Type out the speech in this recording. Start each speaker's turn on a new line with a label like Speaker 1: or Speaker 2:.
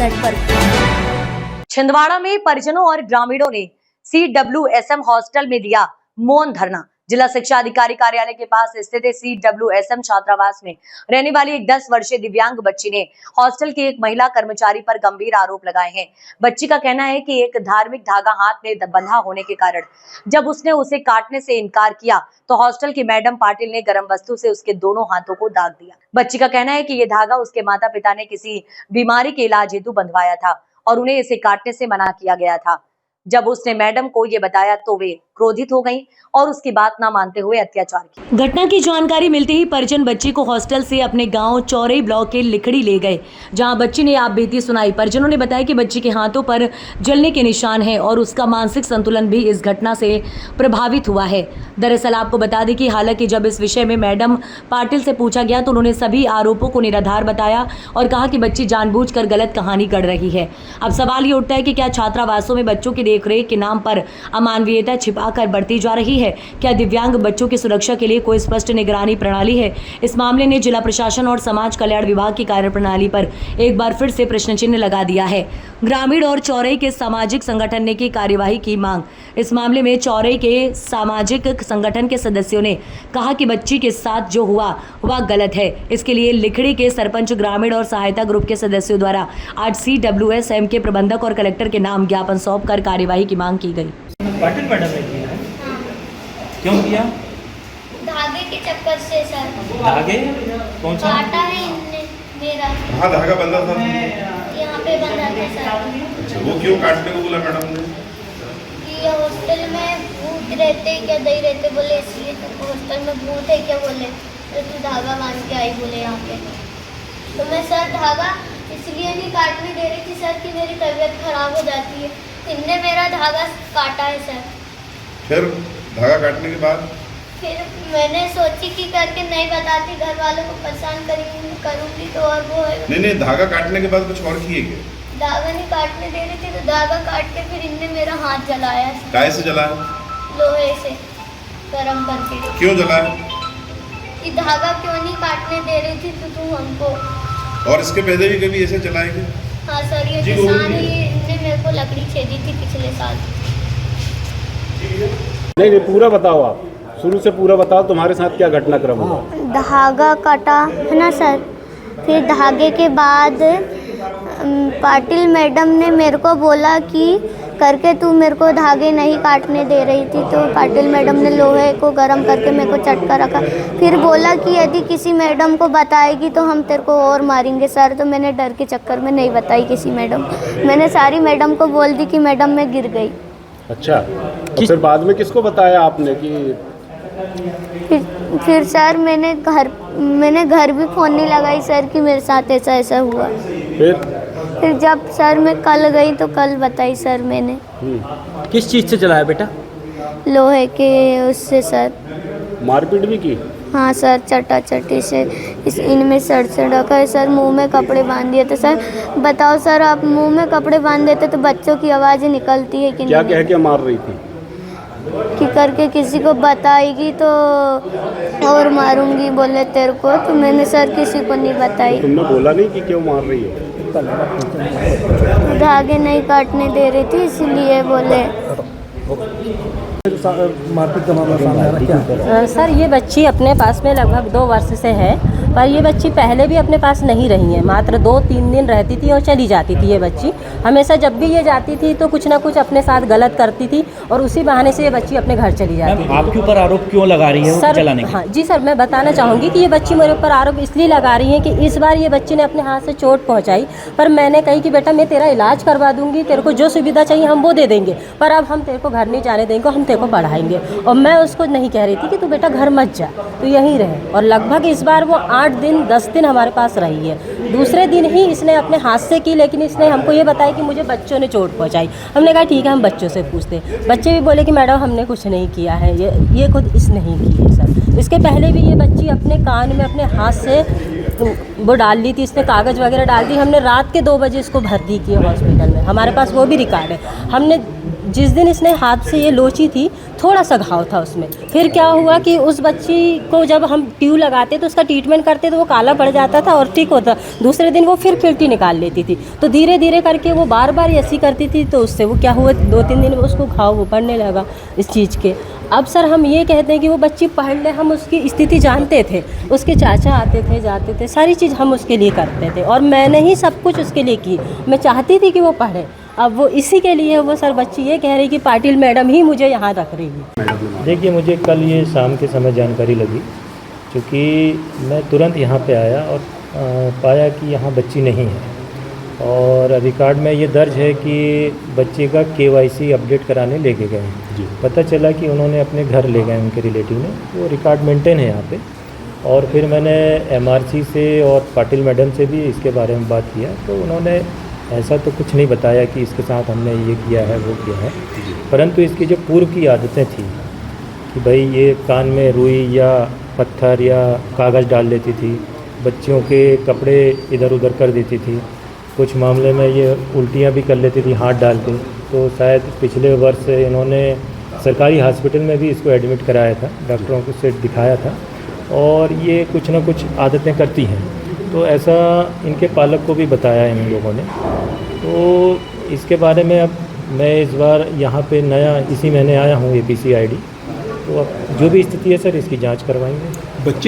Speaker 1: Network.
Speaker 2: Chhindwara में परिजनों और ग्रामीणों ने CWSM हॉस्टल में दिया मौन धरना। जिला शिक्षा अधिकारी कार्यालय के पास स्थित CWSM छात्रावास में रहने वाली एक 10 वर्षीय दिव्यांग बच्ची ने हॉस्टल की एक महिला कर्मचारी पर गंभीर आरोप लगाए हैं। बच्ची का कहना है कि एक धार्मिक धागा हाथ में बंधा होने के कारण जब उसने उसे काटने से इनकार किया तो हॉस्टल की मैडम पाटिल ने गर्म वस्तु से उसके दोनों हाथों को दाग दिया। बच्ची का कहना है कि ये धागा उसके माता पिता ने किसी बीमारी के इलाज हेतु बंधवाया था और उन्हें इसे काटने से मना किया गया था। जब उसने मैडम को ये बताया तो वे क्रोधित हो गईं और उसकी बात ना मानते हुए अत्याचार किया। घटना की जानकारी मिलते ही परिजन बच्ची को हॉस्टल से अपने गांव चौरई ब्लॉक के लिखड़ी ले गए, जहां बच्ची ने आप बीती सुनाई। परिजनों ने बताया कि बच्ची के हाथों पर जलने के निशान हैं और उसका मानसिक संतुलन भी इस घटना से प्रभावित हुआ है। दरअसल आपको बता दें कि हालांकि जब इस विषय में मैडम पाटिल से पूछा गया तो उन्होंने सभी आरोपों को निराधार बताया और कहा कि बच्ची जानबूझकर गलत कहानी गढ़ रही है। अब सवाल ये उठता है कि क्या छात्रावासों में बच्चों की देखरेख के नाम पर अमानवीयता छिपाकर बढ़ती जा रही है? क्या दिव्यांग बच्चों की सुरक्षा के लिए कोई स्पष्ट निगरानी प्रणाली है? इस मामले ने जिला प्रशासन और समाज कल्याण विभाग की कार्यप्रणाली पर एक बार फिर से प्रश्न चिन्ह लगा दिया है। ग्रामीण और चौरई के सामाजिक संगठन ने की कार्यवाही की मांग। इस मामले में चौरई के सामाजिक संगठन के सदस्यों ने कहा कि बच्ची के साथ जो हुआ वह गलत है। इसके लिए लिखड़ी के सरपंच, ग्रामीण और सहायता ग्रुप के सदस्यों द्वारा आज CWSM के प्रबंधक और कलेक्टर के नाम ज्ञापन सौंप कर कार्यवाही की मांग की गई।
Speaker 3: पाटिल मैडम ने किया है? क्यों किया?
Speaker 4: धागे के चक्कर से सर।
Speaker 3: धागे? कौन सा?
Speaker 4: काटा है इनने मेरा।
Speaker 5: कहाँ धागा बंधा था?
Speaker 4: यहाँ पे बंधा था सर।
Speaker 5: अच्छा, वो क्यों काटने को बोला मैडम ने?
Speaker 4: कि हॉस्टल में भूत रहते क्या दही रहते बोले, इसलिए तो हॉस्टल में भूत है क्या बोले, तो तू धागा बांध के आई बोले यहाँ पे। तो मैं सर धागा इसलिए नहीं काटने दे रही थी सर कि मेरी तबीयत खराब हो जाती है। इनने मेरा धागा काटा है सर।
Speaker 5: फिर धागा काटने के बाद
Speaker 4: फिर मैंने सोची कि करके नहीं बताती, घर वालों को परेशान करूँगी तो और वो है।
Speaker 5: नहीं, धागा काटने के बाद कुछ और किए क्या?
Speaker 4: धागा नहीं काटने दे रही थी तो धागा काट के फिर इनने मेरा हाथ जलाया।
Speaker 5: काय से जलाया?
Speaker 4: लोहे से गरम करके।
Speaker 5: क्यों जलाया?
Speaker 4: कि धागा क्यों नहीं काटने दे रही थी तो तू हमको।
Speaker 5: और इसके पहले भी कभी ऐसे जलाएंगे?
Speaker 4: हाँ सर, ये किसान ही इनने मेरे को लकड़ी छेदी थी पिछले साल।
Speaker 6: नहीं, पूरा बताओ, आप शुरू से पूरा बताओ, तुम्हारे साथ क्या घटनाक्रम हुआ?
Speaker 4: धागा काटा है ना सर। फिर धागे के बाद पाटिल मैडम ने मेरे को बोला कि करके तू मेरे को धागे नहीं काटने दे रही थी, तो पाटिल मैडम ने लोहे को गरम करके मेरे को चटका रखा। फिर बोला कि यदि किसी मैडम को बताएगी तो हम तेरे को और मारेंगे सर। तो मैंने डर के चक्कर में नहीं बताई किसी मैडम। मैंने सारी मैडम को बोल दी कि मैडम मैं गिर गई।
Speaker 6: अच्छा, तो फिर बाद में किसको बताया आपने कि?
Speaker 4: फिर सर मैंने घर भी फोन नहीं लगाई सर कि मेरे साथ ऐसा ऐसा हुआ। फिर जब सर मैं कल गई तो कल बताई सर मैंने।
Speaker 3: किस चीज़ से चलाया बेटा?
Speaker 4: लोहे के उससे सर।
Speaker 6: मारपीट भी की?
Speaker 4: हाँ सर, चटी से इनमें सर से ढका है सर। मुंह में कपड़े बांध दिए थे सर। बताओ सर, आप मुंह में कपड़े बांध देते तो बच्चों की आवाज़ें निकलती है कि
Speaker 6: क्या
Speaker 4: नहीं?
Speaker 6: कह के मार रही थी?
Speaker 4: कि करके किसी को बताएगी तो और मारूंगी बोले तेरे को। तो मैंने सर किसी को नहीं बताई।
Speaker 6: तुमने बोला नहीं कि क्यों मार रही है?
Speaker 4: धागे नहीं काटने दे रही थी इसलिए बोले।
Speaker 3: मारपीट का मामला सामने आ रहा है?
Speaker 7: सर, ये बच्ची अपने पास में लगभग 2 वर्ष से है, पर ये बच्ची पहले भी अपने पास नहीं रही है। मात्र 2-3 दिन रहती थी और चली जाती थी ये बच्ची। हमेशा जब भी ये जाती थी तो कुछ ना कुछ अपने साथ गलत करती थी और उसी बहाने से ये बच्ची अपने घर चली जाती थी।
Speaker 3: आपके ऊपर आरोप क्यों लगा रही है
Speaker 7: सर?
Speaker 3: चलाने के?
Speaker 7: हाँ जी सर, मैं बताना चाहूँगी कि ये बच्ची मेरे ऊपर आरोप इसलिए लगा रही है कि इस बार ये बच्ची ने अपने हाथ से चोट पहुँचाई, पर मैंने कही कि बेटा मैं तेरा इलाज करवा दूँगी, तेरे को जो सुविधा चाहिए हम वो दे देंगे, पर अब हम तेरे को घर नहीं जाने देंगे, हम तेरे को पढ़ाएंगे। और मैं उसको नहीं कह रही थी कि तू बेटा घर मत जा, तू यहीं रहे। और लगभग इस बार वो 8 दिन 10 दिन हमारे पास रही है। दूसरे दिन ही इसने अपने हाथ से की, लेकिन इसने हमको ये बताया कि मुझे बच्चों ने चोट पहुंचाई। हमने कहा ठीक है, हम बच्चों से पूछते। बच्चे भी बोले कि मैडम हमने कुछ नहीं किया है, ये खुद इसने ही की है सर। इसके पहले भी ये बच्ची अपने कान में अपने हाथ से वो डाल ली थी, इसने कागज़ वगैरह डाल दी। हमने रात के 2 बजे इसको भर्ती किया हॉस्पिटल में, हमारे पास वो भी रिकॉर्ड है। हमने जिस दिन इसने हाथ से ये लोची थी थोड़ा सा घाव था उसमें। फिर क्या हुआ कि उस बच्ची को जब हम ट्यूब लगाते तो उसका ट्रीटमेंट करते तो वो काला पड़ जाता था और ठीक होता, दूसरे दिन वो फिर खिल्टी निकाल लेती थी। तो धीरे धीरे करके वो बार बार ऐसी करती थी, तो उससे वो क्या हुआ 2-3 दिन में उसको घाव वो पड़ने लगा इस चीज़ के। अब सर हम ये कहते हैं कि वो बच्ची पढ़ ले, हम उसकी स्थिति जानते थे, उसके चाचा आते थे जाते थे, सारी चीज़ हम उसके लिए करते थे और मैंने ही सब कुछ उसके लिए की। मैं चाहती थी कि वो पढ़े, अब वो इसी के लिए वो सर बच्ची ये कह रही कि पाटिल मैडम ही मुझे यहाँ रख रही है।
Speaker 3: देखिए, मुझे कल ये शाम के समय जानकारी लगी, क्योंकि मैं तुरंत यहाँ पे आया और पाया कि यहाँ बच्ची नहीं है और रिकॉर्ड में ये दर्ज है कि बच्चे का KYC अपडेट कराने लेके गए हैं। पता चला कि उन्होंने अपने घर ले गए उनके रिलेटिव ने, वो रिकॉर्ड मेंटेन है यहाँ पे। और फिर मैंने MRC से और पाटिल मैडम से भी इसके बारे में बात किया, तो उन्होंने ऐसा तो कुछ नहीं बताया कि इसके साथ हमने ये किया है वो किया है, परंतु इसकी जो पूर्व की आदतें थी कि भाई ये कान में रुई या पत्थर या कागज़ डाल देती थी, बच्चियों के कपड़े इधर उधर कर देती थी, कुछ मामले में ये उल्टियाँ भी कर लेती थी हाथ डाल के। तो शायद पिछले वर्ष इन्होंने सरकारी हॉस्पिटल में भी इसको एडमिट कराया था, डॉक्टरों को से दिखाया था, और ये कुछ ना कुछ आदतें करती हैं। तो ऐसा इनके पालक को भी बताया इन लोगों ने। तो इसके बारे में अब मैं इस बार यहाँ पे नया इसी महीने आया हूँ APC ID, तो अब जो भी स्थिति है सर इसकी जांच करवाएंगे।
Speaker 6: बच्चे